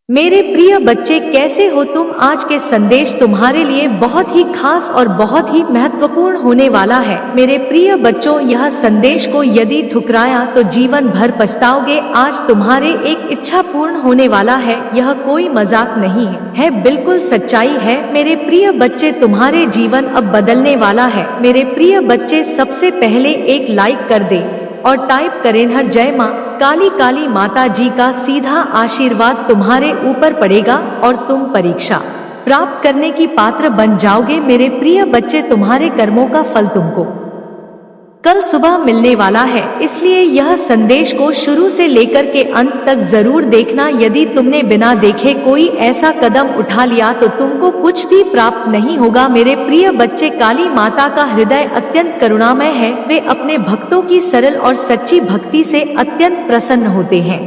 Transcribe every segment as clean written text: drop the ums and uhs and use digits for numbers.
मेरे प्रिय बच्चे, कैसे हो तुम? आज के संदेश तुम्हारे लिए बहुत ही खास और बहुत ही महत्वपूर्ण होने वाला है। मेरे प्रिय बच्चों, यह संदेश को यदि ठुकराया तो जीवन भर पछताओगे। आज तुम्हारे एक इच्छा पूर्ण होने वाला है। यह कोई मजाक नहीं है, बिल्कुल सच्चाई है। मेरे प्रिय बच्चे, तुम्हारे जीवन अब बदलने वाला है। मेरे प्रिय बच्चे, सबसे पहले एक लाइक कर दे और टाइप करें हर जय माँ काली काली माता जी का सीधा आशीर्वाद तुम्हारे ऊपर पड़ेगा और तुम परीक्षा प्राप्त करने की पात्र बन जाओगे। मेरे प्रिय बच्चे, तुम्हारे कर्मों का फल तुमको कल सुबह मिलने वाला है, इसलिए यह संदेश को शुरू से लेकर के अंत तक जरूर देखना। यदि तुमने बिना देखे कोई ऐसा कदम उठा लिया तो तुमको कुछ भी प्राप्त नहीं होगा। मेरे प्रिय बच्चे, काली माता का हृदय अत्यंत करुणामय है। वे अपने भक्तों की सरल और सच्ची भक्ति से अत्यंत प्रसन्न होते हैं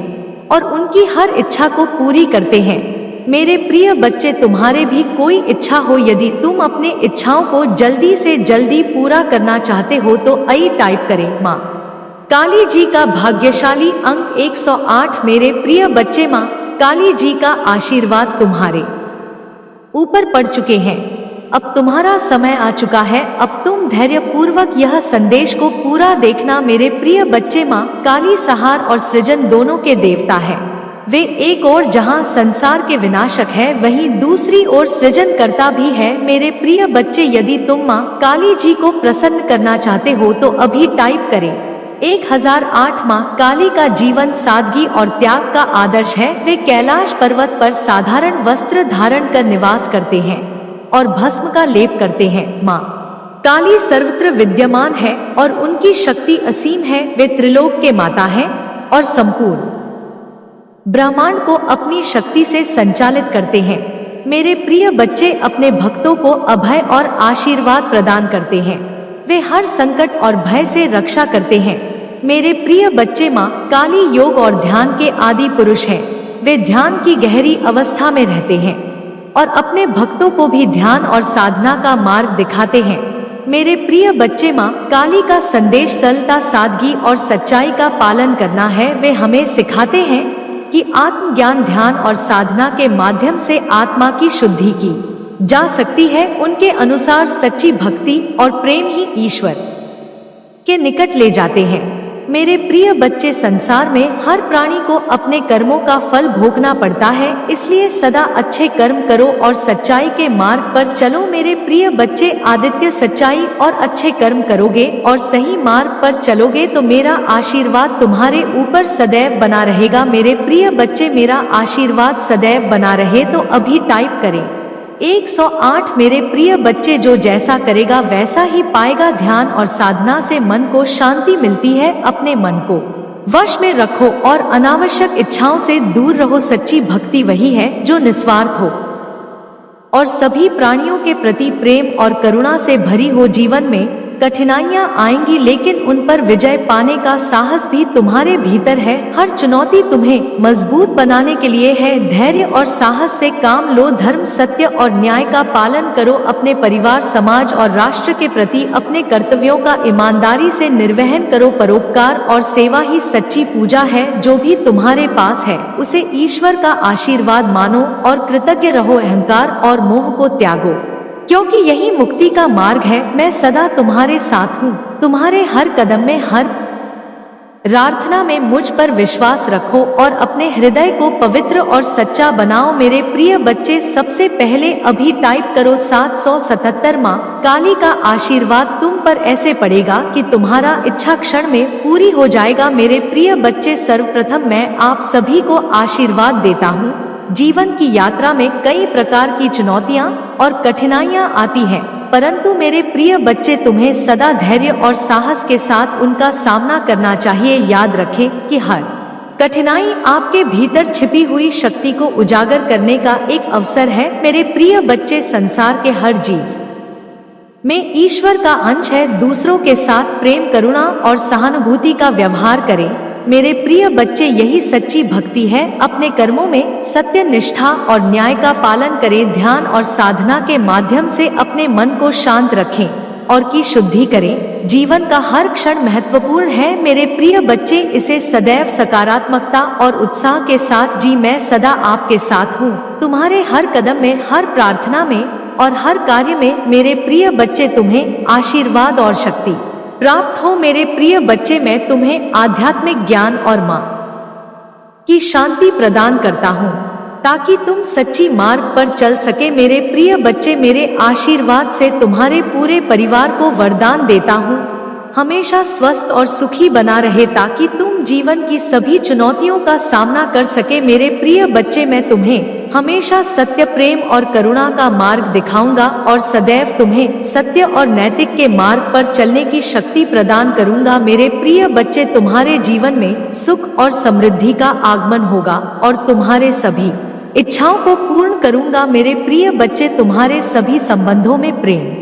और उनकी हर इच्छा को पूरी करते हैं। मेरे प्रिय बच्चे, तुम्हारे भी कोई इच्छा हो, यदि तुम अपने इच्छाओं को जल्दी से जल्दी पूरा करना चाहते हो तो आई टाइप करें माँ काली जी का भाग्यशाली अंक 108। मेरे प्रिय बच्चे, माँ काली जी का आशीर्वाद तुम्हारे ऊपर पड़ चुके हैं। अब तुम्हारा समय आ चुका है। अब तुम धैर्य पूर्वक यह संदेश को पूरा देखना। मेरे प्रिय बच्चे, माँ काली संहार और सृजन दोनों के देवता है। वे एक ओर जहां संसार के विनाशक है, वहीं दूसरी ओर सृजन करता भी है। मेरे प्रिय बच्चे, यदि तुम माँ काली जी को प्रसन्न करना चाहते हो तो अभी टाइप करें 1008। माँ काली का जीवन सादगी और त्याग का आदर्श है। वे कैलाश पर्वत पर साधारण वस्त्र धारण कर निवास करते हैं और भस्म का लेप करते हैं। माँ काली सर्वत्र विद्यमान है और उनकी शक्ति असीम है। वे त्रिलोक के माता है और संपूर्ण ब्रह्मांड को अपनी शक्ति से संचालित करते हैं। मेरे प्रिय बच्चे, अपने भक्तों को अभय और आशीर्वाद प्रदान करते हैं। वे हर संकट और भय से रक्षा करते हैं। मेरे प्रिय बच्चे, माँ काली योग और ध्यान के आदि पुरुष हैं। वे ध्यान की गहरी अवस्था में रहते हैं और अपने भक्तों को भी ध्यान और साधना का मार्ग दिखाते हैं। मेरे प्रिय बच्चे, माँ काली का संदेश सरलता, सादगी और सच्चाई का पालन करना है। वे हमें सिखाते हैं कि आत्मज्ञान, ध्यान और साधना के माध्यम से आत्मा की शुद्धि की जा सकती है। उनके अनुसार सच्ची भक्ति और प्रेम ही ईश्वर के निकट ले जाते हैं। मेरे प्रिय बच्चे, संसार में हर प्राणी को अपने कर्मों का फल भोगना पड़ता है, इसलिए सदा अच्छे कर्म करो और सच्चाई के मार्ग पर चलो। मेरे प्रिय बच्चे, आदित्य सच्चाई और अच्छे कर्म करोगे और सही मार्ग पर चलोगे तो मेरा आशीर्वाद तुम्हारे ऊपर सदैव बना रहेगा। मेरे प्रिय बच्चे, मेरा आशीर्वाद सदैव बना रहे तो अभी टाइप करें 108। मेरे प्रिय बच्चे, जो जैसा करेगा वैसा ही पाएगा। ध्यान और साधना से मन को शांति मिलती है। अपने मन को वश में रखो और अनावश्यक इच्छाओं से दूर रहो। सच्ची भक्ति वही है जो निस्वार्थ हो और सभी प्राणियों के प्रति प्रेम और करुणा से भरी हो। जीवन में कठिनाइयां आएंगी, लेकिन उन पर विजय पाने का साहस भी तुम्हारे भीतर है। हर चुनौती तुम्हें मजबूत बनाने के लिए है। धैर्य और साहस से काम लो। धर्म, सत्य और न्याय का पालन करो। अपने परिवार, समाज और राष्ट्र के प्रति अपने कर्तव्यों का ईमानदारी से निर्वहन करो। परोपकार और सेवा ही सच्ची पूजा है। जो भी तुम्हारे पास है उसे ईश्वर का आशीर्वाद मानो और कृतज्ञ रहो। अहंकार और मोह को त्यागो, क्योंकि यही मुक्ति का मार्ग है। मैं सदा तुम्हारे साथ हूँ। तुम्हारे हर कदम में, हर प्रार्थना में मुझ पर विश्वास रखो और अपने हृदय को पवित्र और सच्चा बनाओ। मेरे प्रिय बच्चे, सबसे पहले अभी टाइप करो 777। माँ काली का आशीर्वाद तुम पर ऐसे पड़ेगा कि तुम्हारा इच्छा क्षण में पूरी हो जाएगा। मेरे प्रिय बच्चे, सर्वप्रथम मैं आप सभी को आशीर्वाद देता हूँ। जीवन की यात्रा में कई प्रकार की चुनौतियां और कठिनाइयां आती हैं, परंतु मेरे प्रिय बच्चे, तुम्हें सदा धैर्य और साहस के साथ उनका सामना करना चाहिए। याद रखें कि हर कठिनाई आपके भीतर छिपी हुई शक्ति को उजागर करने का एक अवसर है। मेरे प्रिय बच्चे, संसार के हर जीव में ईश्वर का अंश है। दूसरों के साथ प्रेम, करुणा और सहानुभूति का व्यवहार करें। मेरे प्रिय बच्चे, यही सच्ची भक्ति है। अपने कर्मों में सत्य, निष्ठा और न्याय का पालन करें। ध्यान और साधना के माध्यम से अपने मन को शांत रखें और की शुद्धि करें। जीवन का हर क्षण महत्वपूर्ण है मेरे प्रिय बच्चे, इसे सदैव सकारात्मकता और उत्साह के साथ जी। मैं सदा आपके साथ हूँ, तुम्हारे हर कदम में, हर प्रार्थना में और हर कार्य में। मेरे प्रिय बच्चे, तुम्हें आशीर्वाद और शक्ति प्राप्त हो। मेरे प्रिय बच्चे, मैं तुम्हें आध्यात्मिक ज्ञान और माँ की शांति प्रदान करता हूँ ताकि तुम सच्ची मार्ग पर चल सके। मेरे प्रिय बच्चे, मेरे आशीर्वाद से तुम्हारे पूरे परिवार को वरदान देता हूँ, हमेशा स्वस्थ और सुखी बना रहे ताकि तुम जीवन की सभी चुनौतियों का सामना कर सके। मेरे प्रिय बच्चे, मैं तुम्हें हमेशा सत्य, प्रेम और करुणा का मार्ग दिखाऊंगा और सदैव तुम्हें सत्य और नैतिक के मार्ग पर चलने की शक्ति प्रदान करूंगा। मेरे प्रिय बच्चे, तुम्हारे जीवन में सुख और समृद्धि का आगमन होगा और तुम्हारे सभी इच्छाओं को पूर्ण करूंगा। मेरे प्रिय बच्चे, तुम्हारे सभी संबंधों में प्रेम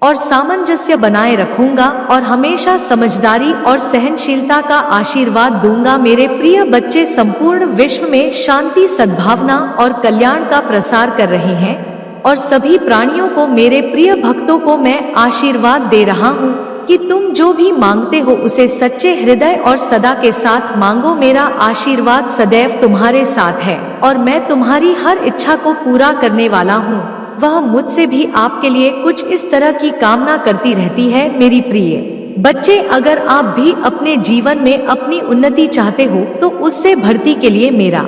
और सामंजस्य बनाए रखूंगा और हमेशा समझदारी और सहनशीलता का आशीर्वाद दूंगा। मेरे प्रिय बच्चे, संपूर्ण विश्व में शांति, सद्भावना और कल्याण का प्रसार कर रहे हैं और सभी प्राणियों को, मेरे प्रिय भक्तों को मैं आशीर्वाद दे रहा हूँ कि तुम जो भी मांगते हो उसे सच्चे हृदय और सदा के साथ मांगो। मेरा आशीर्वाद सदैव तुम्हारे साथ है और मैं तुम्हारी हर इच्छा को पूरा करने वाला हूँ। वह मुझसे भी आपके लिए कुछ इस तरह की कामना करती रहती है। मेरी प्रिय बच्चे, अगर आप भी अपने जीवन में अपनी उन्नति चाहते हो तो उससे भर्ती के लिए मेरा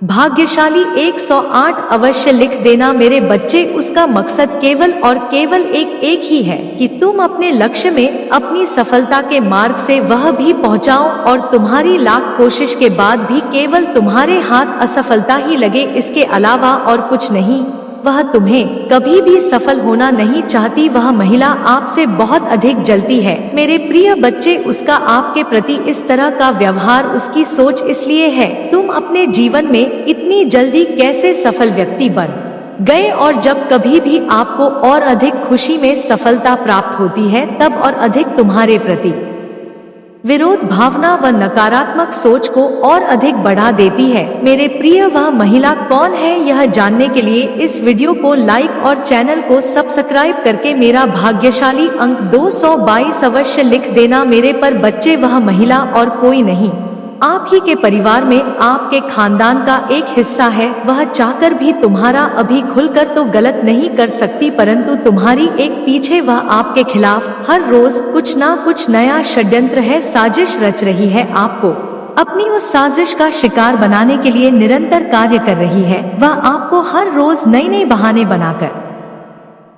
भाग्यशाली 108 अवश्य लिख देना। मेरे बच्चे, उसका मकसद केवल और केवल एक ही है कि तुम अपने लक्ष्य में अपनी सफलता के मार्ग से वह भी पहुंचाओ और तुम्हारी लाख कोशिश के बाद भी केवल तुम्हारे हाथ असफलता ही लगे, इसके अलावा और कुछ नहीं। वह तुम्हें कभी भी सफल होना नहीं चाहती। वह महिला आपसे बहुत अधिक जलती है। मेरे प्रिय बच्चे, उसका आपके प्रति इस तरह का व्यवहार, उसकी सोच इसलिए है। तुम अपने जीवन में इतनी जल्दी कैसे सफल व्यक्ति बन गए और जब कभी भी आपको और अधिक खुशी में सफलता प्राप्त होती है तब और अधिक तुम्हारे प्रति विरोध भावना व नकारात्मक सोच को और अधिक बढ़ा देती है। मेरे प्रिय, वह महिला कौन है, यह जानने के लिए इस वीडियो को लाइक और चैनल को सब्सक्राइब करके मेरा भाग्यशाली अंक 222 अवश्य लिख देना। मेरे पर बच्चे, वह महिला और कोई नहीं, आप ही के परिवार में, आपके खानदान का एक हिस्सा है। वह चाहकर भी तुम्हारा अभी खुलकर तो गलत नहीं कर सकती, परंतु तुम्हारी एक पीछे वह आपके खिलाफ हर रोज कुछ ना कुछ नया षड्यंत्र है, साजिश रच रही है। आपको अपनी उस साजिश का शिकार बनाने के लिए निरंतर कार्य कर रही है। वह आपको हर रोज नए नए बहाने बनाकर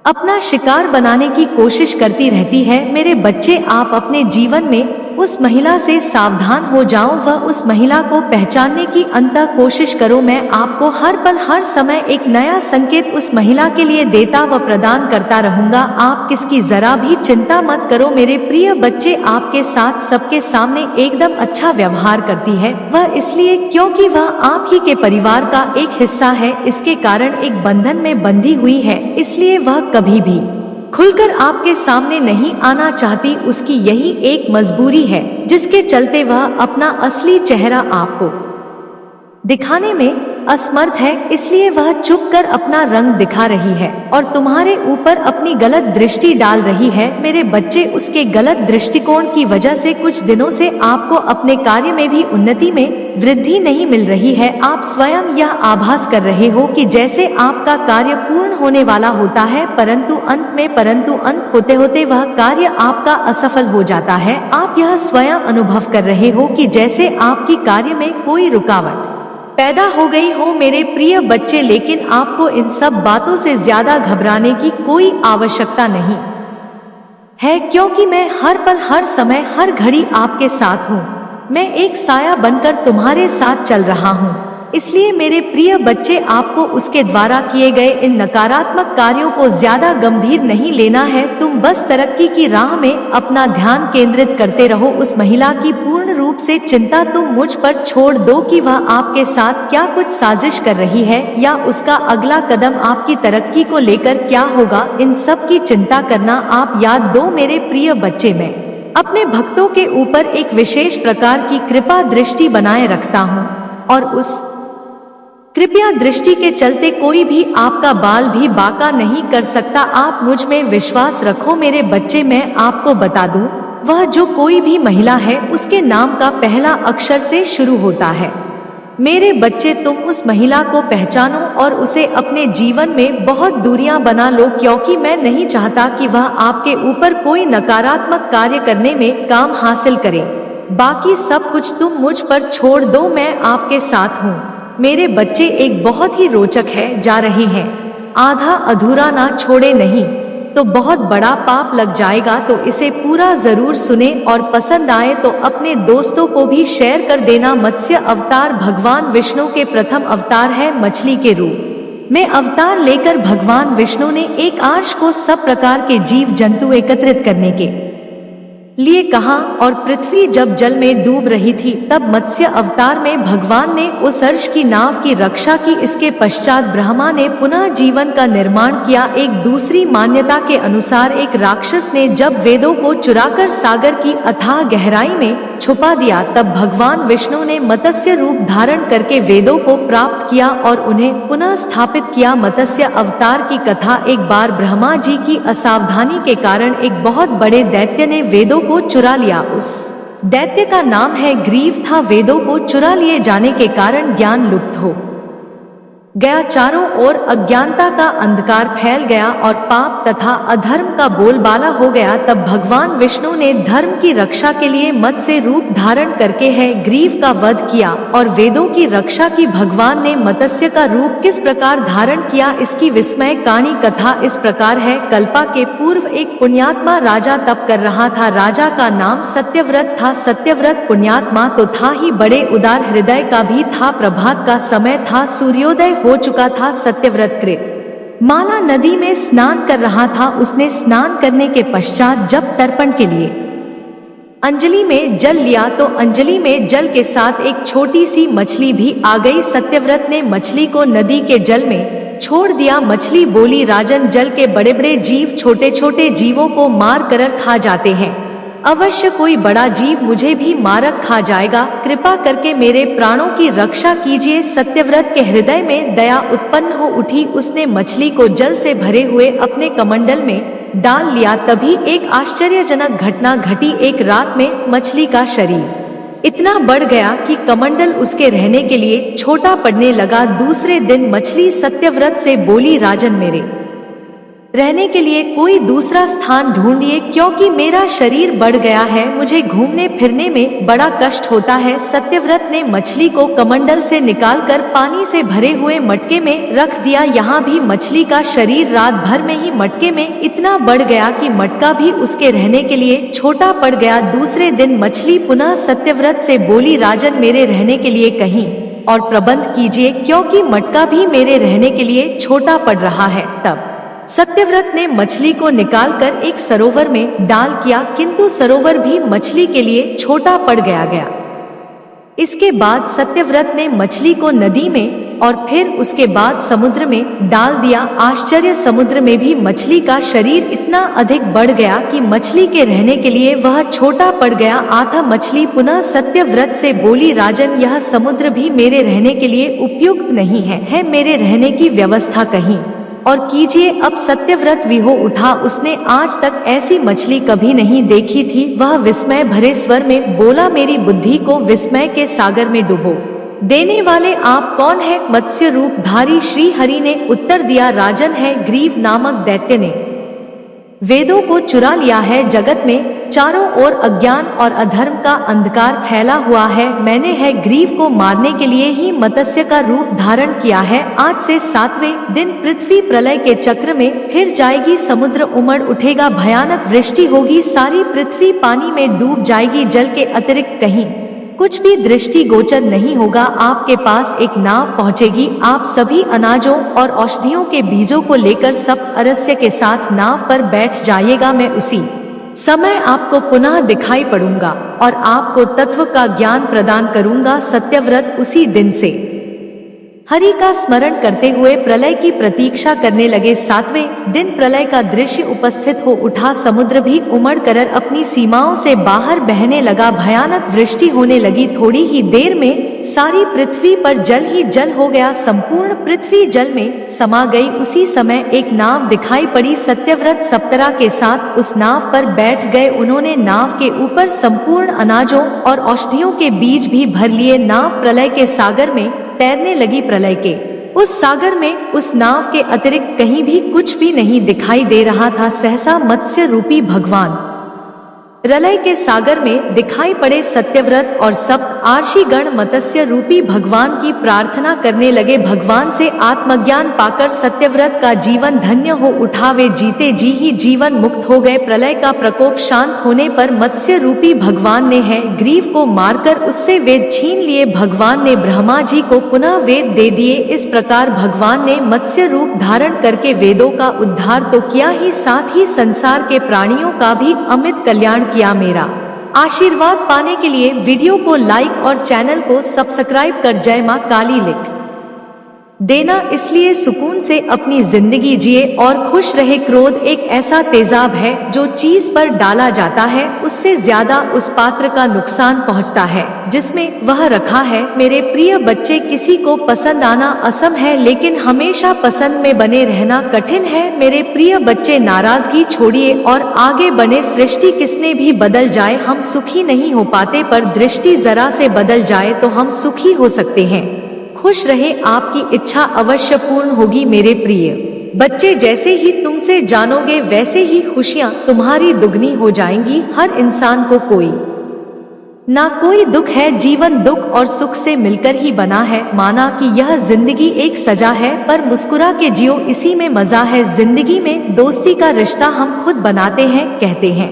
अपना शिकार बनाने की कोशिश करती रहती है। मेरे बच्चे, आप अपने जीवन में उस महिला से सावधान हो जाओ। वह उस महिला को पहचानने की अंतः कोशिश करो। मैं आपको हर पल, हर समय एक नया संकेत उस महिला के लिए देता व प्रदान करता रहूंगा। आप किसकी जरा भी चिंता मत करो। मेरे प्रिय बच्चे, आपके साथ सबके सामने एकदम अच्छा व्यवहार करती है। वह इसलिए क्योंकि वह आप ही के परिवार का एक हिस्सा है, इसके कारण एक बंधन में बंधी हुई है, इसलिए वह कभी भी खुलकर आपके सामने नहीं आना चाहती। उसकी यही एक मजबूरी है जिसके चलते वह अपना असली चेहरा आपको दिखाने में असमर्थ है, इसलिए वह चुप कर अपना रंग दिखा रही है और तुम्हारे ऊपर अपनी गलत दृष्टि डाल रही है। मेरे बच्चे, उसके गलत दृष्टिकोण की वजह से कुछ दिनों से आपको अपने कार्य में भी उन्नति में वृद्धि नहीं मिल रही है। आप स्वयं यह आभास कर रहे हो कि जैसे आपका कार्य पूर्ण होने वाला होता है, परंतु अंत होते होते वह कार्य आपका असफल हो जाता है। आप यह स्वयं अनुभव कर रहे हो कि जैसे आपकी कार्य में कोई रुकावट पैदा हो गई हो। मेरे प्रिय बच्चे, लेकिन आपको इन सब बातों से ज्यादा घबराने की कोई आवश्यकता नहीं है, क्योंकि मैं हर पल, हर समय, हर घड़ी आपके साथ हूँ। मैं एक साया बनकर तुम्हारे साथ चल रहा हूँ। इसलिए मेरे प्रिय बच्चे, आपको उसके द्वारा किए गए इन नकारात्मक कार्यों को ज्यादा गंभीर नहीं लेना है। तुम बस तरक्की की राह में अपना ध्यान केंद्रित करते रहो। उस महिला की पूर्ण रूप से चिंता तुम मुझ पर छोड़ दो कि वह आपके साथ क्या कुछ साजिश कर रही है या उसका अगला कदम आपकी तरक्की को लेकर क्या होगा। इन सब की चिंता करना आप याद दो। मेरे प्रिय बच्चे, मैं अपने भक्तों के ऊपर एक विशेष प्रकार की कृपा दृष्टि बनाए रखता हूँ और उस कृपया दृष्टि के चलते कोई भी आपका बाल भी बांका नहीं कर सकता। आप मुझ में विश्वास रखो मेरे बच्चे। मैं आपको बता दूं, वह जो कोई भी महिला है उसके नाम का पहला अक्षर से शुरू होता है। मेरे बच्चे, तुम उस महिला को पहचानो और उसे अपने जीवन में बहुत दूरियां बना लो, क्योंकि मैं नहीं चाहता कि वह आपके ऊपर कोई नकारात्मक कार्य करने में काम हासिल करे। बाकी सब कुछ तुम मुझ पर छोड़ दो, मैं आपके साथ हूँ। मेरे बच्चे, एक बहुत ही रोचक है जा रहे हैं, आधा अधूरा ना छोड़े, नहीं तो बहुत बड़ा पाप लग जाएगा। तो इसे पूरा जरूर सुने और पसंद आए तो अपने दोस्तों को भी शेयर कर देना। मत्स्य अवतार भगवान विष्णु के प्रथम अवतार है मछली के रूप में अवतार लेकर भगवान विष्णु ने एक आर्ष को सब प्रकार के जीव जंतु एकत्रित करने के लिए कहा, और पृथ्वी जब जल में डूब रही थी तब मत्स्य अवतार में भगवान ने उस अर्श की नाव की रक्षा की। इसके पश्चात ब्रह्मा ने पुनः जीवन का निर्माण किया। एक दूसरी मान्यता के अनुसार एक राक्षस ने जब वेदों को चुराकर सागर की अथाह गहराई में छुपा दिया, तब भगवान विष्णु ने मत्स्य रूप धारण करके वेदों को प्राप्त किया और उन्हें पुनः स्थापित किया। मत्स्य अवतार की कथा, एक बार ब्रह्मा जी की असावधानी के कारण एक बहुत बड़े दैत्य ने वेदों को चुरा लिया। उस दैत्य का नाम है ग्रीव था। वेदों को चुरा लिए जाने के कारण ज्ञान लुप्त हो गया, चारों ओर अज्ञानता का अंधकार फैल गया और पाप तथा अधर्म का बोलबाला हो गया। तब भगवान विष्णु ने धर्म की रक्षा के लिए मत्स्य रूप धारण करके है ग्रीव का वध किया और वेदों की रक्षा की। भगवान ने मत्स्य का रूप किस प्रकार धारण किया, इसकी विस्मय कहानी कथा इस प्रकार है। कल्पा के पूर्व एक पुण्यात्मा राजा तप कर रहा था। राजा का नाम सत्यव्रत था। सत्यव्रत पुण्यात्मा तो था ही, बड़े उदार हृदय का भी था। प्रभात का समय था, सूर्योदय हो चुका था। सत्यव्रत कृत माला नदी में स्नान कर रहा था। उसने स्नान करने के पश्चात जब तर्पण के लिए अंजलि में जल लिया तो अंजलि में जल के साथ एक छोटी सी मछली भी आ गई। सत्यव्रत ने मछली को नदी के जल में छोड़ दिया। मछली बोली, राजन, जल के बड़े बड़े जीव छोटे छोटे जीवों को मार कर खा जाते हैं, अवश्य कोई बड़ा जीव मुझे भी मारक खा जाएगा। कृपा करके मेरे प्राणों की रक्षा कीजिए। सत्यव्रत के हृदय में दया उत्पन्न हो उठी। उसने मछली को जल से भरे हुए अपने कमंडल में डाल लिया। तभी एक आश्चर्यजनक घटना घटी। एक रात में मछली का शरीर इतना बढ़ गया कि कमंडल उसके रहने के लिए छोटा पड़ने लगा। दूसरे दिन मछली सत्यव्रत से बोली, राजन, मेरे रहने के लिए कोई दूसरा स्थान ढूंढिए, क्योंकि मेरा शरीर बढ़ गया है, मुझे घूमने फिरने में बड़ा कष्ट होता है। सत्यव्रत ने मछली को कमंडल से निकालकर पानी से भरे हुए मटके में रख दिया। यहाँ भी मछली का शरीर रात भर में ही मटके में इतना बढ़ गया कि मटका भी उसके रहने के लिए छोटा पड़ गया। दूसरे दिन मछली पुनः सत्यव्रत से बोली, राजन, मेरे रहने के लिए कहीं और प्रबंध कीजिए, क्योंकि मटका भी मेरे रहने के लिए छोटा पड़ रहा है। तब सत्यव्रत ने मछली को निकालकर एक सरोवर में डाल किया, किंतु सरोवर भी मछली के लिए छोटा पड़ गया। इसके बाद सत्यव्रत ने मछली को नदी में और फिर उसके बाद समुद्र में डाल दिया। आश्चर्य, समुद्र में भी मछली का शरीर इतना अधिक बढ़ गया कि मछली के रहने के लिए वह छोटा पड़ गया। आधा मछली पुनः सत्यव्रत से बोली, राजन, यह समुद्र भी मेरे रहने के लिए उपयुक्त नहीं है मेरे रहने की व्यवस्था कहीं और कीजिए। अब सत्यव्रत विहो उठा। उसने आज तक ऐसी मछली कभी नहीं देखी थी। वह विस्मय भरे स्वर में बोला, मेरी बुद्धि को विस्मय के सागर में डुबो देने वाले आप कौन है? मत्स्य रूप धारी श्री हरि ने उत्तर दिया, राजन, है ग्रीव नामक दैत्य ने वेदों को चुरा लिया है। जगत में चारों ओर अज्ञान और अधर्म का अंधकार फैला हुआ है। मैंने है ग्रीव को मारने के लिए ही मत्स्य का रूप धारण किया है। आज से 7वें दिन पृथ्वी प्रलय के चक्र में फिर जाएगी। समुद्र उमड़ उठेगा, भयानक वृष्टि होगी, सारी पृथ्वी पानी में डूब जाएगी। जल के अतिरिक्त कहीं कुछ भी दृष्टि गोचर नहीं होगा। आपके पास एक नाव पहुंचेगी। आप सभी अनाजों और औषधियों के बीजों को लेकर सब अरस्य के साथ नाव पर बैठ जाइएगा। मैं उसी समय आपको पुनः दिखाई पड़ूंगा और आपको तत्व का ज्ञान प्रदान करूंगा। सत्यव्रत उसी दिन से हरि का स्मरण करते हुए प्रलय की प्रतीक्षा करने लगे। 7वें दिन प्रलय का दृश्य उपस्थित हो उठा। समुद्र भी उमड़ कर अपनी सीमाओं से बाहर बहने लगा। भयानक वृष्टि होने लगी। थोड़ी ही देर में सारी पृथ्वी पर जल ही जल हो गया, संपूर्ण पृथ्वी जल में समा गई। उसी समय एक नाव दिखाई पड़ी, सत्यव्रत सप्तरा के साथ उस नाव पर बैठ गए। उन्होंने नाव के ऊपर संपूर्ण अनाजों और औषधियों के बीज भी भर लिए। नाव प्रलय के सागर में तैरने लगी। प्रलय के उस सागर में उस नाव के अतिरिक्त कहीं भी कुछ भी नहीं दिखाई दे रहा था। सहसा मत्स्य रूपी भगवान प्रलय के सागर में दिखाई पड़े। सत्यव्रत और सप्त आर्षिगण मत्स्य रूपी भगवान की प्रार्थना करने लगे। भगवान से आत्मज्ञान पाकर सत्यव्रत का जीवन धन्य हो उठा, वे जीते जी ही जीवन मुक्त हो गए। प्रलय का प्रकोप शांत होने पर मत्स्य रूपी भगवान ने है ग्रीव को मारकर उससे वेद छीन लिए। भगवान ने ब्रह्मा जी को पुनः वेद दे दिए। इस प्रकार भगवान ने मत्स्य रूप धारण करके वेदों का उद्धार तो किया ही, साथ ही संसार के प्राणियों का भी अमित कल्याण किया। मेरा आशीर्वाद पाने के लिए वीडियो को लाइक और चैनल को सब्सक्राइब कर जय मां काली लिख देना। इसलिए सुकून से अपनी जिंदगी जिए और खुश रहे। क्रोध एक ऐसा तेजाब है जो चीज पर डाला जाता है उससे ज्यादा उस पात्र का नुकसान पहुंचता है जिसमें वह रखा है। मेरे प्रिय बच्चे, किसी को पसंद आना असम है लेकिन हमेशा पसंद में बने रहना कठिन है। मेरे प्रिय बच्चे, नाराजगी छोड़िए और आगे बढ़े। सृष्टि किसने भी बदल जाए हम सुखी नहीं हो पाते, पर दृष्टि जरा से बदल जाए तो हम सुखी हो सकते हैं। खुश रहे, आपकी इच्छा अवश्य पूर्ण होगी। मेरे प्रिय बच्चे, जैसे ही तुमसे जानोगे वैसे ही खुशियां तुम्हारी दुगनी हो जाएंगी। हर इंसान को कोई ना कोई दुख है, जीवन दुख और सुख से मिलकर ही बना है। माना कि यह जिंदगी एक सजा है, पर मुस्कुरा के जियो, इसी में मजा है। जिंदगी में दोस्ती का रिश्ता हम खुद बनाते हैं। कहते हैं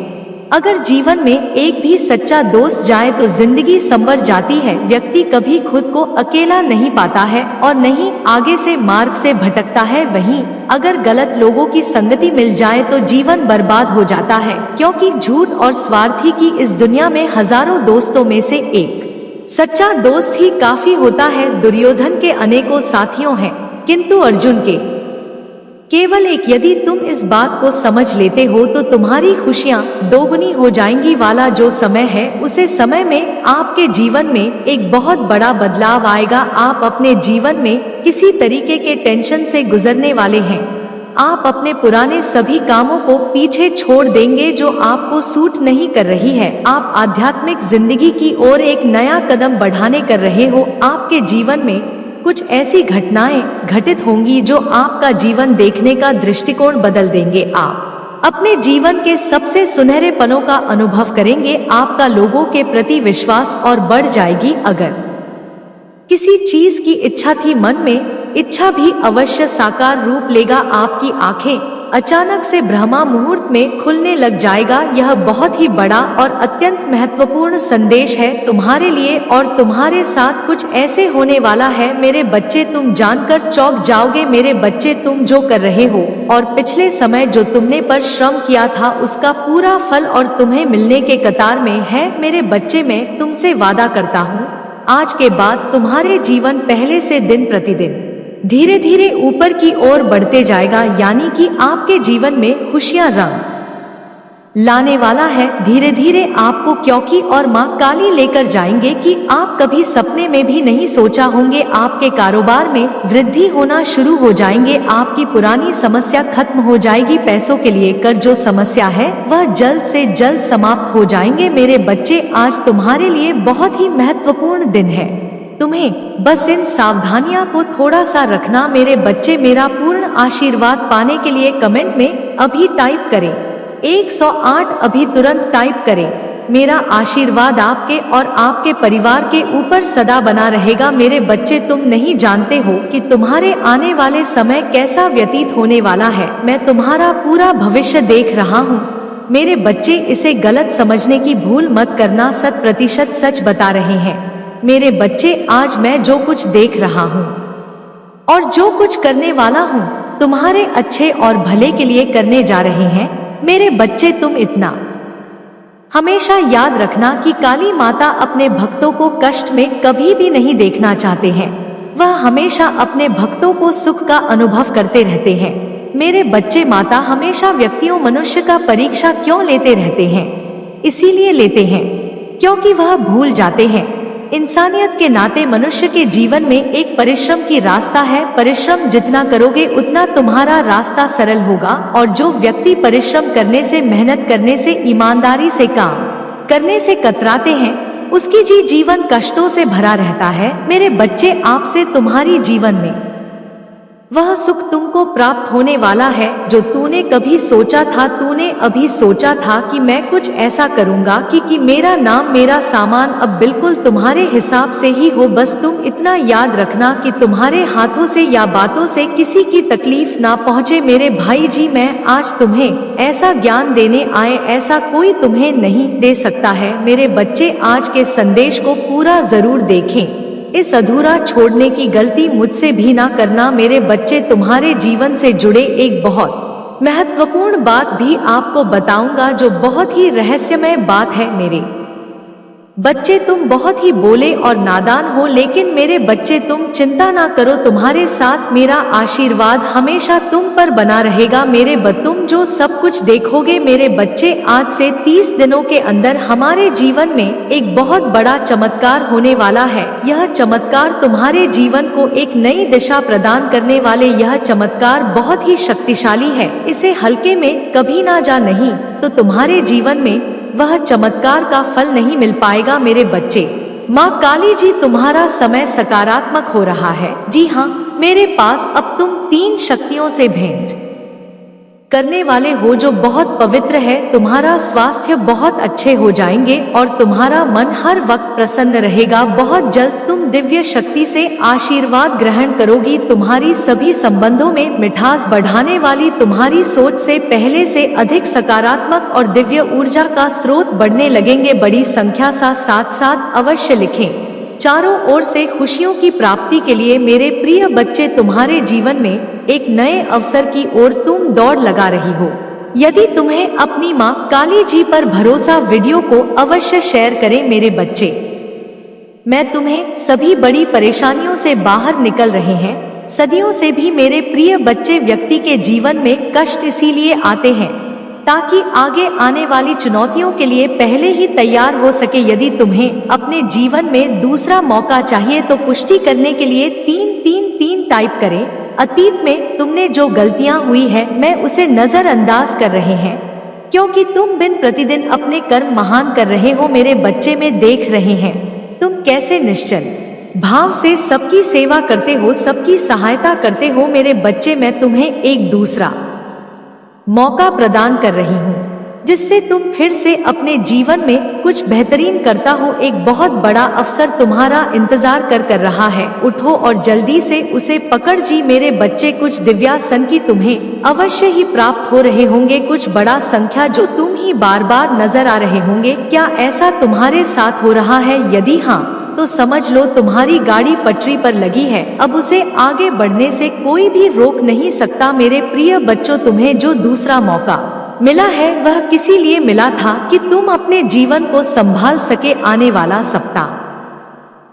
अगर जीवन में एक भी सच्चा दोस्त जाए तो जिंदगी संवर जाती है। व्यक्ति कभी खुद को अकेला नहीं पाता है और नहीं आगे से मार्ग से भटकता है। वहीं अगर गलत लोगों की संगति मिल जाए तो जीवन बर्बाद हो जाता है, क्योंकि झूठ और स्वार्थी की इस दुनिया में हजारों दोस्तों में से एक सच्चा दोस्त ही काफी होता है। दुर्योधन के अनेकों साथियों हैं, किंतु अर्जुन के केवल एक। यदि तुम इस बात को समझ लेते हो तो तुम्हारी खुशियां दोगुनी हो जाएंगी। वाला जो समय है उसे समय में आपके जीवन में एक बहुत बड़ा बदलाव आएगा। आप अपने जीवन में किसी तरीके के टेंशन से गुजरने वाले हैं। आप अपने पुराने सभी कामों को पीछे छोड़ देंगे जो आपको सूट नहीं कर रही है। आप आध्यात्मिक जिंदगी की ओर एक नया कदम बढ़ाने कर रहे हो। आपके जीवन में कुछ ऐसी घटनाएं घटित होंगी जो आपका जीवन देखने का दृष्टिकोण बदल देंगे। आप अपने जीवन के सबसे सुनहरे पलों का अनुभव करेंगे। आपका लोगों के प्रति विश्वास और बढ़ जाएगी। अगर किसी चीज की इच्छा थी मन में, इच्छा भी अवश्य साकार रूप लेगा। आपकी आंखें अचानक से ब्रह्मा मुहूर्त में खुलने लग जाएगा। यह बहुत ही बड़ा और अत्यंत महत्वपूर्ण संदेश है तुम्हारे लिए और तुम्हारे साथ कुछ ऐसे होने वाला है। मेरे बच्चे, तुम जानकर चौंक जाओगे। मेरे बच्चे, तुम जो कर रहे हो और पिछले समय जो तुमने पर श्रम किया था उसका पूरा फल और तुम्हें मिलने के कतार में है। मेरे बच्चे, मैं तुमसे वादा करता हूँ आज के बाद तुम्हारे जीवन पहले से दिन प्रतिदिन धीरे धीरे ऊपर की ओर बढ़ते जाएगा। यानी कि आपके जीवन में खुशियां रंग लाने वाला है धीरे धीरे आपको, क्योंकि और मां काली लेकर जाएंगे कि आप कभी सपने में भी नहीं सोचा होंगे। आपके कारोबार में वृद्धि होना शुरू हो जाएंगे। आपकी पुरानी समस्या खत्म हो जाएगी। पैसों के लिए कर जो समस्या है वह जल्द से जल्द समाप्त हो जाएंगे। मेरे बच्चे, आज तुम्हारे लिए बहुत ही महत्वपूर्ण दिन है। तुम्हें बस इन सावधानियां को थोड़ा सा रखना। मेरे बच्चे, मेरा पूर्ण आशीर्वाद पाने के लिए कमेंट में अभी टाइप करें 108। अभी तुरंत टाइप करें। मेरा आशीर्वाद आपके और आपके परिवार के ऊपर सदा बना रहेगा। मेरे बच्चे, तुम नहीं जानते हो कि तुम्हारे आने वाले समय कैसा व्यतीत होने वाला है। मैं तुम्हारा पूरा भविष्य देख रहा हूँ। मेरे बच्चे, इसे गलत समझने की भूल मत करना। 100% सच बता रहे हैं। मेरे बच्चे, आज मैं जो कुछ देख रहा हूँ और जो कुछ करने वाला हूँ तुम्हारे अच्छे और भले के लिए करने जा रहे हैं। मेरे बच्चे, तुम इतना हमेशा याद रखना कि काली माता अपने भक्तों को कष्ट में कभी भी नहीं देखना चाहते हैं। वह हमेशा अपने भक्तों को सुख का अनुभव करते रहते हैं। मेरे बच्चे, माता हमेशा व्यक्तियों मनुष्य का परीक्षा क्यों लेते रहते हैं? इसीलिए लेते हैं क्योंकि वह भूल जाते हैं इंसानियत के नाते मनुष्य के जीवन में एक परिश्रम की रास्ता है। परिश्रम जितना करोगे उतना तुम्हारा रास्ता सरल होगा, और जो व्यक्ति परिश्रम करने से, मेहनत करने से, ईमानदारी से काम करने से कतराते हैं, उसकी जीवन कष्टों से भरा रहता है। मेरे बच्चे, आपसे तुम्हारी जीवन में वह सुख तुमको प्राप्त होने वाला है जो तूने कभी सोचा था। तूने अभी सोचा था कि मैं कुछ ऐसा करूंगा कि मेरा नाम, मेरा सामान अब बिल्कुल तुम्हारे हिसाब से ही हो। बस तुम इतना याद रखना कि तुम्हारे हाथों से या बातों से किसी की तकलीफ ना पहुंचे। मेरे भाई जी, मैं आज तुम्हें ऐसा ज्ञान देने आए, ऐसा कोई तुम्हें नहीं दे सकता है। मेरे बच्चे, आज के संदेश को पूरा जरूर देखें। इस अधूरा छोड़ने की गलती मुझसे भी ना करना। मेरे बच्चे, तुम्हारे जीवन से जुड़े एक बहुत महत्वपूर्ण बात भी आपको बताऊंगा जो बहुत ही रहस्यमय बात है। मेरे बच्चे, तुम बहुत ही बोले और नादान हो, लेकिन मेरे बच्चे तुम चिंता ना करो, तुम्हारे साथ मेरा आशीर्वाद हमेशा तुम पर बना रहेगा। मेरे तुम जो सब कुछ देखोगे मेरे बच्चे, आज से 30 दिनों के अंदर हमारे जीवन में एक बहुत बड़ा चमत्कार होने वाला है। यह चमत्कार तुम्हारे जीवन को एक नई दिशा प्रदान करने वाले, यह चमत्कार बहुत ही शक्तिशाली है। इसे हल्के में कभी ना जा, नहीं तो तुम्हारे जीवन में वह चमत्कार का फल नहीं मिल पाएगा। मेरे बच्चे, माँ काली जी, तुम्हारा समय सकारात्मक हो रहा है। जी हाँ, मेरे पास अब तुम 3 शक्तियों से भेंट करने वाले हो जो बहुत पवित्र है। तुम्हारा स्वास्थ्य बहुत अच्छे हो जाएंगे और तुम्हारा मन हर वक्त प्रसन्न रहेगा। बहुत जल्द तुम दिव्य शक्ति से आशीर्वाद ग्रहण करोगी। तुम्हारी सभी संबंधों में मिठास बढ़ाने वाली तुम्हारी सोच से पहले से अधिक सकारात्मक और दिव्य ऊर्जा का स्रोत बढ़ने लगेंगे। बड़ी संख्या साथ साथ अवश्य लिखें। चारों ओर से खुशियों की प्राप्ति के लिए मेरे प्रिय बच्चे, तुम्हारे जीवन में एक नए अवसर की ओर तुम दौड़ लगा रही हो। यदि तुम्हें अपनी माँ काली जी पर भरोसा, वीडियो को अवश्य शेयर करें। मेरे बच्चे, मैं तुम्हें सभी बड़ी परेशानियों से बाहर निकल रहे हैं। सदियों से भी मेरे प्रिय बच्चे, व्यक्ति के जीवन में कष्ट इसीलिए आते हैं ताकि आगे आने वाली चुनौतियों के लिए पहले ही तैयार हो सके। यदि तुम्हें अपने जीवन में दूसरा मौका चाहिए तो पुष्टि करने के लिए 333 टाइप करें। अतीत में तुमने जो गलतियां हुई है, मैं उसे नजरअंदाज कर रहे हैं, क्योंकि तुम दिन प्रतिदिन अपने कर्म महान कर रहे हो। मेरे बच्चे, में देख रहे हैं तुम कैसे निश्चल भाव से सबकी सेवा करते हो, सबकी सहायता करते हो। मेरे बच्चे, मैं तुम्हें एक दूसरा मौका प्रदान कर रही हूँ जिससे तुम फिर से अपने जीवन में कुछ बेहतरीन करता हो। एक बहुत बड़ा अवसर तुम्हारा इंतजार कर रहा है। उठो और जल्दी से उसे पकड़ जी। मेरे बच्चे, कुछ दिव्यासन की तुम्हें अवश्य ही प्राप्त हो रहे होंगे, कुछ बड़ा संख्या जो तुम ही बार बार नजर आ रहे होंगे। क्या ऐसा तुम्हारे साथ हो रहा है? यदि हाँ तो समझ लो तुम्हारी गाड़ी पटरी पर लगी है। अब उसे आगे बढ़ने से कोई भी रोक नहीं सकता। मेरे प्रिय बच्चों, तुम्हें जो दूसरा मौका मिला है वह किसी लिए मिला था कि तुम अपने जीवन को संभाल सके। आने वाला सप्ताह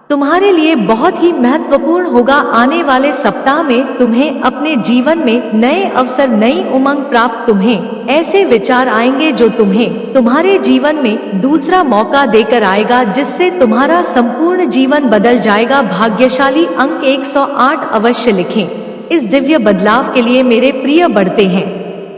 तुम्हारे लिए बहुत ही महत्वपूर्ण होगा। आने वाले सप्ताह में तुम्हें अपने जीवन में नए अवसर, नई उमंग प्राप्त, तुम्हें ऐसे विचार आएंगे जो तुम्हें तुम्हारे जीवन में दूसरा मौका देकर आएगा, जिससे तुम्हारा संपूर्ण जीवन बदल जाएगा। भाग्यशाली अंक 108 अवश्य लिखें। इस दिव्य बदलाव के लिए मेरे प्रिय बढ़ते हैं।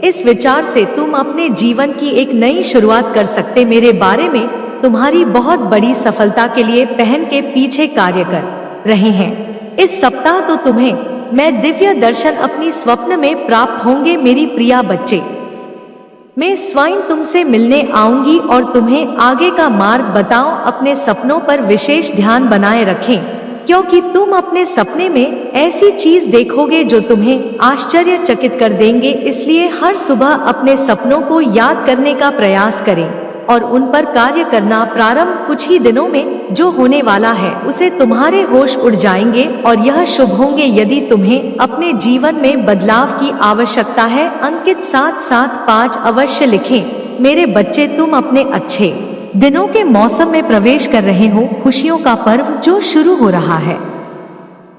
इस विचार से तुम अपने जीवन की एक नई शुरुआत कर सकते। मेरे बारे में तुम्हारी बहुत बड़ी सफलता के लिए पहन के पीछे कार्य कर रहे हैं। इस सप्ताह तो तुम्हें मैं दिव्य दर्शन अपनी स्वप्न में प्राप्त होंगे। मेरी प्रिया बच्चे, मैं स्वयं तुमसे मिलने आऊंगी और तुम्हें आगे का मार्ग बताऊं। अपने सपनों पर विशेष ध्यान बनाए रखें, क्योंकि तुम अपने सपने में ऐसी चीज देखोगे जो तुम्हें आश्चर्यचकित कर देंगे। इसलिए हर सुबह अपने सपनों को याद करने का प्रयास करें और उन पर कार्य करना प्रारंभ कुछ ही दिनों में जो होने वाला है उसे तुम्हारे होश उड़ जाएंगे और यह शुभ होंगे। यदि तुम्हें अपने जीवन में बदलाव की आवश्यकता है, अंकित 775 अवश्य लिखें। मेरे बच्चे, तुम अपने अच्छे दिनों के मौसम में प्रवेश कर रहे हो। खुशियों का पर्व जो शुरू हो रहा है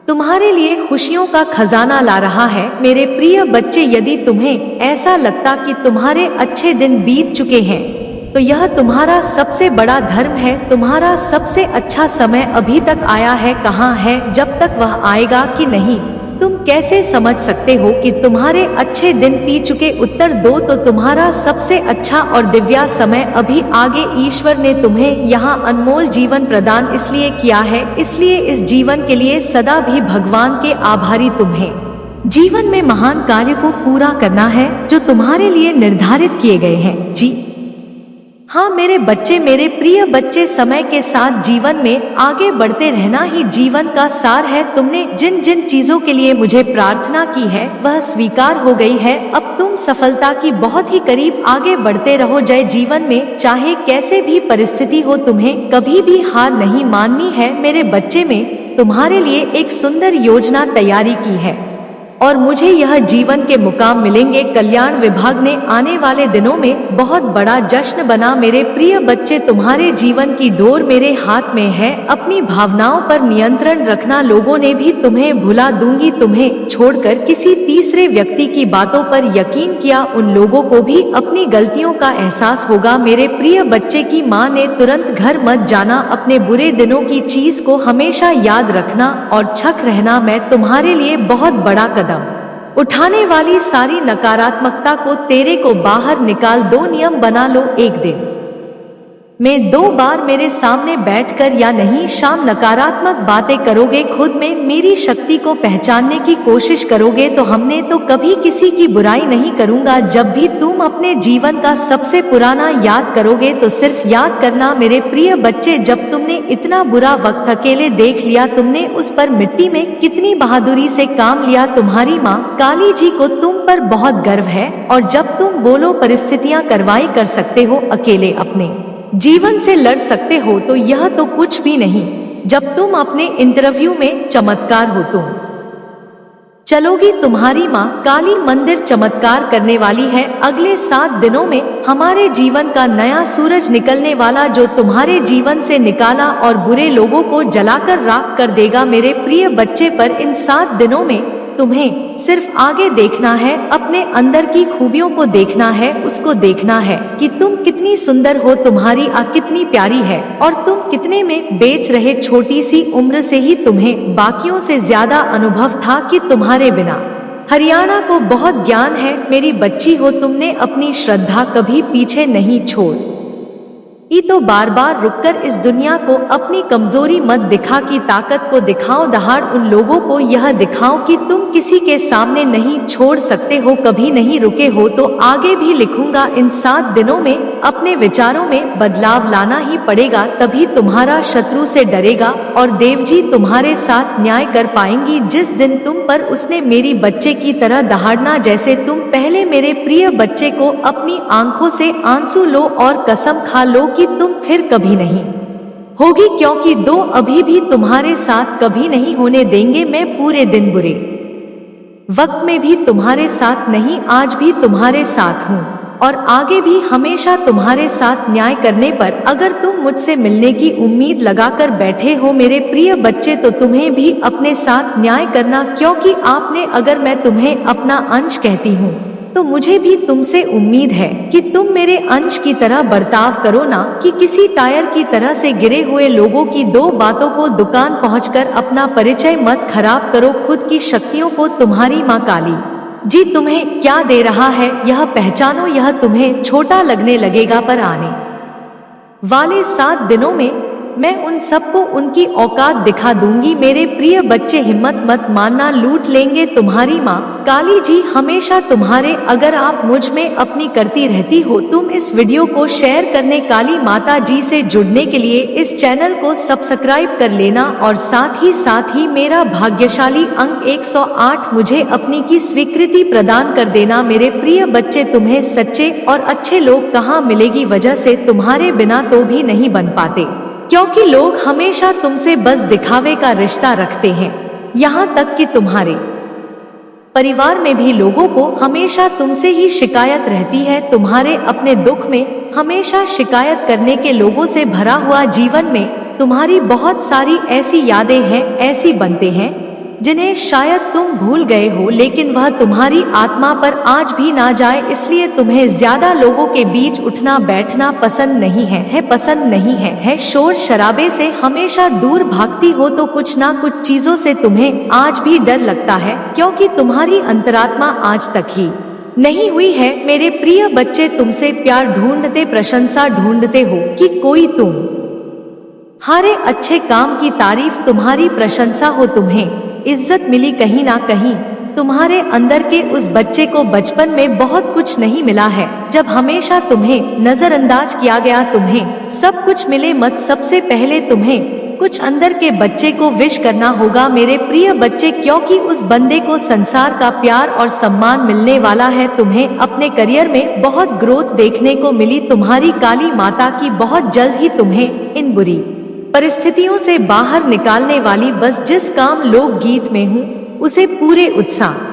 तुम्हारे लिए खुशियों का खजाना ला रहा है। मेरे प्रिय बच्चे, यदि तुम्हें ऐसा लगता कि तुम्हारे अच्छे दिन बीत चुके हैं तो यह तुम्हारा सबसे बड़ा धर्म है। तुम्हारा सबसे अच्छा समय अभी तक आया है, कहाँ है? जब तक वह आएगा कि नहीं, तुम कैसे समझ सकते हो कि तुम्हारे अच्छे दिन पी चुके? उत्तर दो तो तुम्हारा सबसे अच्छा और दिव्या समय अभी आगे। ईश्वर ने तुम्हें यहाँ अनमोल जीवन प्रदान इसलिए किया है, इसलिए इस जीवन के लिए सदा भी भगवान के आभारी। तुम्हें जीवन में महान कार्य को पूरा करना है जो तुम्हारे लिए निर्धारित किए गए हैं। जी हाँ मेरे बच्चे, मेरे प्रिय बच्चे, समय के साथ जीवन में आगे बढ़ते रहना ही जीवन का सार है। तुमने जिन जिन चीजों के लिए मुझे प्रार्थना की है वह स्वीकार हो गई है। अब तुम सफलता की बहुत ही करीब आगे बढ़ते रहो। जय जीवन में चाहे कैसे भी परिस्थिति हो, तुम्हें कभी भी हार नहीं माननी है। मेरे बच्चे, में तुम्हारे लिए एक सुंदर योजना तैयारी की है और मुझे यह जीवन के मुकाम मिलेंगे। कल्याण विभाग ने आने वाले दिनों में बहुत बड़ा जश्न बना। मेरे प्रिय बच्चे, तुम्हारे जीवन की डोर मेरे हाथ में है। अपनी भावनाओं पर नियंत्रण रखना। लोगों ने भी तुम्हें भुला दूंगी। तुम्हें छोड़कर किसी तीसरे व्यक्ति की बातों पर यकीन किया, उन लोगों को भी अपनी गलतियों का एहसास होगा। मेरे प्रिय बच्चे की माँ ने तुरंत घर मत जाना। अपने बुरे दिनों की चीज को हमेशा याद रखना और छक रहना। मैं तुम्हारे लिए बहुत बड़ा कदम उठाने वाली सारी नकारात्मकता को तेरे को बाहर निकाल दो। नियम बना लो, एक दिन में 2 बार मेरे सामने बैठकर या नहीं शाम नकारात्मक बातें करोगे। खुद में मेरी शक्ति को पहचानने की कोशिश करोगे तो हमने तो कभी किसी की बुराई नहीं करूंगा। जब भी तुम अपने जीवन का सबसे पुराना याद करोगे तो सिर्फ याद करना। मेरे प्रिय बच्चे, जब तुमने इतना बुरा वक्त अकेले देख लिया, तुमने उस पर मिट्टी में कितनी बहादुरी से काम लिया। तुम्हारी माँ काली जी को तुम पर बहुत गर्व है और जब तुम बोलो परिस्थितियां कार्रवाई कर सकते हो, अकेले अपने जीवन से लड़ सकते हो, तो यह तो कुछ भी नहीं। जब तुम अपने इंटरव्यू में चमत्कार हो, तुम चलोगी। तुम्हारी माँ काली मंदिर चमत्कार करने वाली है। अगले 7 दिनों में हमारे जीवन का नया सूरज निकलने वाला, जो तुम्हारे जीवन से निकाला और बुरे लोगों को जलाकर राख कर देगा। मेरे प्रिय बच्चे, पर इन 7 दिनों में तुम्हें सिर्फ आगे देखना है, अपने अंदर की खूबियों को देखना है, उसको देखना है कि तुम कितनी सुंदर हो, तुम्हारी कितनी प्यारी है और तुम कितने में बेच रहे। छोटी सी उम्र से ही तुम्हें बाकियों से ज्यादा अनुभव था कि तुम्हारे बिना हरियाणा को बहुत ज्ञान है। मेरी बच्ची हो, तुमने अपनी श्रद्धा कभी पीछे नहीं छोड़ तो बार बार रुककर इस दुनिया को अपनी कमजोरी मत दिखा कि ताकत को दिखाओ। दहाड़ उन लोगों को यह दिखाओ कि तुम किसी के सामने नहीं छोड़ सकते हो। कभी नहीं रुके हो तो आगे भी लिखूंगा। इन 7 दिनों में अपने विचारों में बदलाव लाना ही पड़ेगा, तभी तुम्हारा शत्रु से डरेगा और देव जी तुम्हारे साथ न्याय कर पाएंगी। जिस दिन तुम पर उसने मेरी बच्चे की तरह दहाड़ना, जैसे तुम पहले मेरे प्रिय बच्चे को अपनी आंखों से आंसू लो और कसम खा लो कि तुम फिर कभी नहीं होगी, क्योंकि 2 अभी भी तुम्हारे साथ कभी नहीं होने देंगे। मैं पूरे दिन बुरे वक्त में भी तुम्हारे साथ नहीं, आज भी तुम्हारे साथ हूँ और आगे भी हमेशा तुम्हारे साथ न्याय करने पर। अगर तुम मुझसे मिलने की उम्मीद लगाकर बैठे हो मेरे प्रिय बच्चे, तो तुम्हें भी अपने साथ न्याय करना, क्योंकि आपने अगर मैं तुम्हें अपना अंश कहती हूँ तो मुझे भी तुमसे उम्मीद है कि तुम मेरे अंश की तरह बर्ताव करो, ना कि किसी टायर की तरह से गिरे हुए लोगों की 2 बातों को दुकान पहुंचकर अपना परिचय मत खराब करो। खुद की शक्तियों को तुम्हारी माँ काली जी तुम्हें क्या दे रहा है यह पहचानो। यह तुम्हें छोटा लगने लगेगा, पर आने वाले 7 दिनों में मैं उन सबको उनकी औकात दिखा दूंगी। मेरे प्रिय बच्चे, हिम्मत मत मानना, लूट लेंगे तुम्हारी माँ काली जी हमेशा तुम्हारे। अगर आप मुझ में अपनी करती रहती हो, तुम इस वीडियो को शेयर करने, काली माता जी से जुड़ने के लिए इस चैनल को सब्सक्राइब कर लेना और साथ ही मेरा भाग्यशाली अंक 108 मुझे अपनी की स्वीकृति प्रदान कर देना। मेरे प्रिय बच्चे, तुम्हें सच्चे और अच्छे लोग कहाँ मिलेगी, वजह से तुम्हारे बिना तो भी नहीं बन पाते, क्योंकि लोग हमेशा तुमसे बस दिखावे का रिश्ता रखते हैं। यहाँ तक कि तुम्हारे परिवार में भी लोगों को हमेशा तुमसे ही शिकायत रहती है। तुम्हारे अपने दुख में हमेशा शिकायत करने के लोगों से भरा हुआ जीवन में तुम्हारी बहुत सारी ऐसी यादें हैं, ऐसी बनते हैं जिन्हें शायद तुम भूल गए हो, लेकिन वह तुम्हारी आत्मा पर आज भी ना जाए, इसलिए तुम्हें ज्यादा लोगों के बीच उठना बैठना पसंद नहीं है पसंद नहीं है शोर शराबे से हमेशा दूर भागती हो, तो कुछ ना कुछ चीजों से तुम्हें आज भी डर लगता है, क्योंकि तुम्हारी अंतरात्मा आज तक ही नहीं हुई है। मेरे प्रिय बच्चे, तुमसे प्यार ढूंढते, प्रशंसा ढूंढते हो कि कोई तुम हरे अच्छे काम की तारीफ, तुम्हारी प्रशंसा हो, तुम्हें इज्जत मिली कहीं ना कहीं। तुम्हारे अंदर के उस बच्चे को बचपन में बहुत कुछ नहीं मिला है, जब हमेशा तुम्हें नजरअंदाज किया गया। तुम्हें सब कुछ मिले मत, सबसे पहले तुम्हें कुछ अंदर के बच्चे को विश करना होगा मेरे प्रिय बच्चे, क्योंकि उस बंदे को संसार का प्यार और सम्मान मिलने वाला है। तुम्हें अपने करियर में बहुत ग्रोथ देखने को मिली, तुम्हारी काली माता की बहुत जल्द ही तुम्हें इन बुरी परिस्थितियों से बाहर निकालने वाली, बस जिस काम लोक गीत में हूँ उसे पूरे उत्साह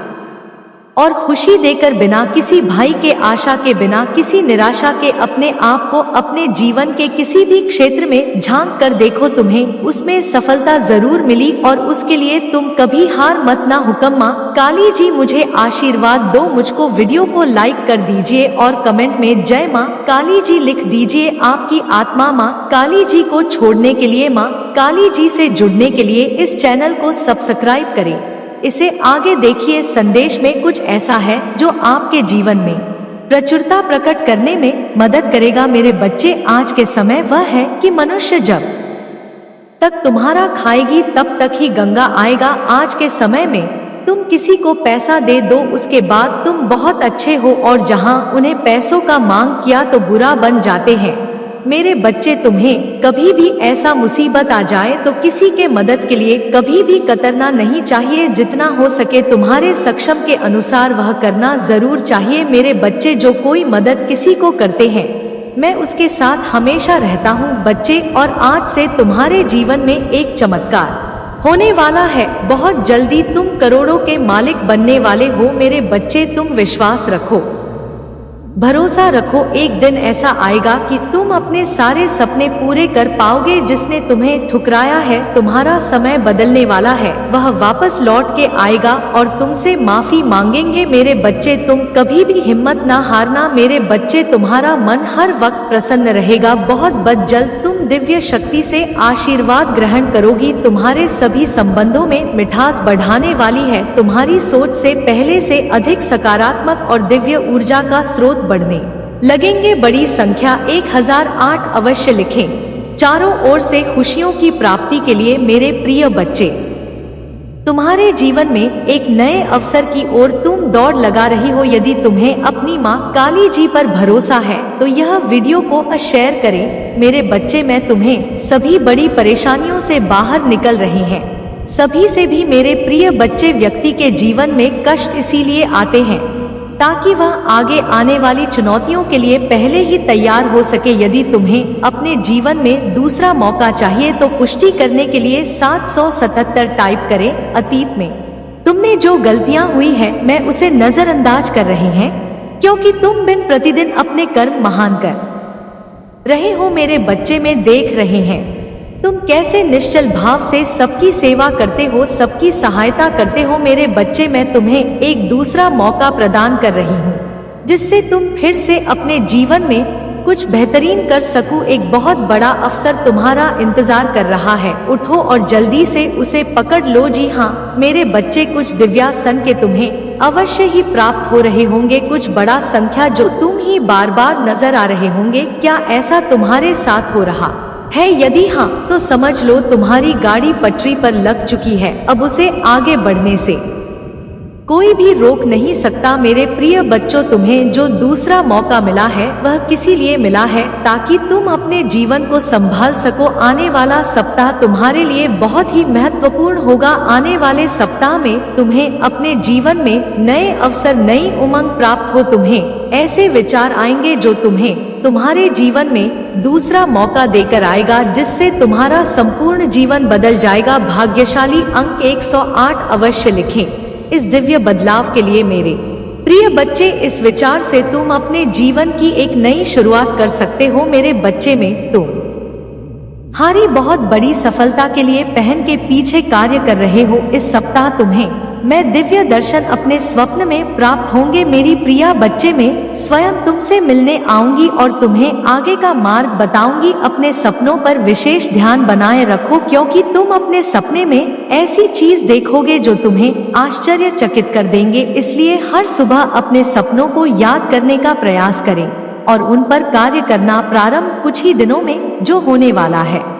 और खुशी देकर, बिना किसी भय के, आशा के, बिना किसी निराशा के, अपने आप को अपने जीवन के किसी भी क्षेत्र में झांक कर देखो, तुम्हें उसमें सफलता जरूर मिली और उसके लिए तुम कभी हार मत ना। हुक्मा काली जी मुझे आशीर्वाद दो, मुझको वीडियो को लाइक कर दीजिए और कमेंट में जय माँ काली जी लिख दीजिए। आपकी आत्मा माँ काली जी को छोड़ने के लिए, माँ काली जी से जुड़ने के लिए इस चैनल को सब्सक्राइब करें, इसे आगे देखिए। संदेश में कुछ ऐसा है जो आपके जीवन में प्रचुरता प्रकट करने में मदद करेगा मेरे बच्चे। आज के समय वह है कि मनुष्य जब तक तुम्हारा खाएगी तब तक ही गंगा आएगा। आज के समय में तुम किसी को पैसा दे दो, उसके बाद तुम बहुत अच्छे हो, और जहां उन्हें पैसों का मांग किया तो बुरा बन जाते हैं। मेरे बच्चे, तुम्हें कभी भी ऐसा मुसीबत आ जाए तो किसी के मदद के लिए कभी भी कतरना नहीं चाहिए। जितना हो सके तुम्हारे सक्षम के अनुसार वह करना जरूर चाहिए मेरे बच्चे। जो कोई मदद किसी को करते हैं, मैं उसके साथ हमेशा रहता हूँ बच्चे। और आज से तुम्हारे जीवन में एक चमत्कार होने वाला है। बहुत जल्दी तुम करोड़ों के मालिक बनने वाले हो मेरे बच्चे। तुम विश्वास रखो, भरोसा रखो, एक दिन ऐसा आएगा कि तुम अपने सारे सपने पूरे कर पाओगे। जिसने तुम्हें ठुकराया है, तुम्हारा समय बदलने वाला है, वह वापस लौट के आएगा और तुमसे माफी मांगेंगे मेरे बच्चे। तुम कभी भी हिम्मत ना हारना मेरे बच्चे, तुम्हारा मन हर वक्त प्रसन्न रहेगा। बहुत जल्द तुम दिव्य शक्ति से आशीर्वाद ग्रहण करोगी। तुम्हारे सभी संबंधों में मिठास बढ़ाने वाली है। तुम्हारी सोच से पहले से अधिक सकारात्मक और दिव्य ऊर्जा का स्रोत बढ़ने लगेंगे। बड़ी संख्या 1008 अवश्य लिखें। चारों ओर से खुशियों की प्राप्ति के लिए मेरे प्रिय बच्चे, तुम्हारे जीवन में एक नए अवसर की ओर तुम दौड़ लगा रही हो। यदि तुम्हें अपनी माँ काली जी पर भरोसा है तो यह वीडियो को शेयर करें मेरे बच्चे। मैं तुम्हें सभी बड़ी परेशानियों से बाहर निकल रहे हैं। सभी से भी मेरे प्रिय बच्चे, व्यक्ति के जीवन में कष्ट इसीलिए आते हैं ताकि वह आगे आने वाली चुनौतियों के लिए पहले ही तैयार हो सके। यदि तुम्हें अपने जीवन में दूसरा मौका चाहिए तो पुष्टि करने के लिए 777 टाइप करें। अतीत में तुमने जो गलतियां हुई है, मैं उसे नजरअंदाज कर रहे हैं, क्योंकि तुम दिन प्रतिदिन अपने कर्म महान कर रहे हो मेरे बच्चे। में देख रहे हैं तुम कैसे निश्चल भाव से सबकी सेवा करते हो, सबकी सहायता करते हो मेरे बच्चे। मैं तुम्हें एक दूसरा मौका प्रदान कर रही हूँ, जिससे तुम फिर से अपने जीवन में कुछ बेहतरीन कर सकूं। एक बहुत बड़ा अवसर तुम्हारा इंतजार कर रहा है। उठो और जल्दी से उसे पकड़ लो। जी हाँ मेरे बच्चे, कुछ दिव्यासन के तुम्हें अवश्य ही प्राप्त हो रहे होंगे, कुछ बड़ा संख्या जो तुम ही बार बार नजर आ रहे होंगे। क्या ऐसा तुम्हारे साथ हो रहा है? यदि हाँ तो समझ लो तुम्हारी गाड़ी पटरी पर लग चुकी है। अब उसे आगे बढ़ने से कोई भी रोक नहीं सकता मेरे प्रिय बच्चों। तुम्हें जो दूसरा मौका मिला है वह किसी लिए मिला है, ताकि तुम अपने जीवन को संभाल सको। आने वाला सप्ताह तुम्हारे लिए बहुत ही महत्वपूर्ण होगा। आने वाले सप्ताह में तुम्हें अपने जीवन में नए अवसर, नई उमंग प्राप्त हो। तुम्हें ऐसे विचार आएंगे जो तुम्हें तुम्हारे जीवन में दूसरा मौका देकर आएगा, जिससे तुम्हारा संपूर्ण जीवन बदल जाएगा। भाग्यशाली अंक 108 अवश्य लिखें इस दिव्य बदलाव के लिए मेरे प्रिय बच्चे। इस विचार से तुम अपने जीवन की एक नई शुरुआत कर सकते हो मेरे बच्चे। में तुम हारी बहुत बड़ी सफलता के लिए पहन के पीछे कार्य कर रहे हो। इस सप्ताह तुम्हें मैं दिव्य दर्शन अपने स्वप्न में प्राप्त होंगे। मेरी प्रिया बच्चे, में स्वयं तुमसे मिलने आऊंगी और तुम्हें आगे का मार्ग बताऊंगी। अपने सपनों पर विशेष ध्यान बनाए रखो, क्योंकि तुम अपने सपने में ऐसी चीज देखोगे जो तुम्हें आश्चर्यचकित कर देंगे। इसलिए हर सुबह अपने सपनों को याद करने का प्रयास करें और उन पर कार्य करना प्रारंभ कुछ ही दिनों में जो होने वाला है।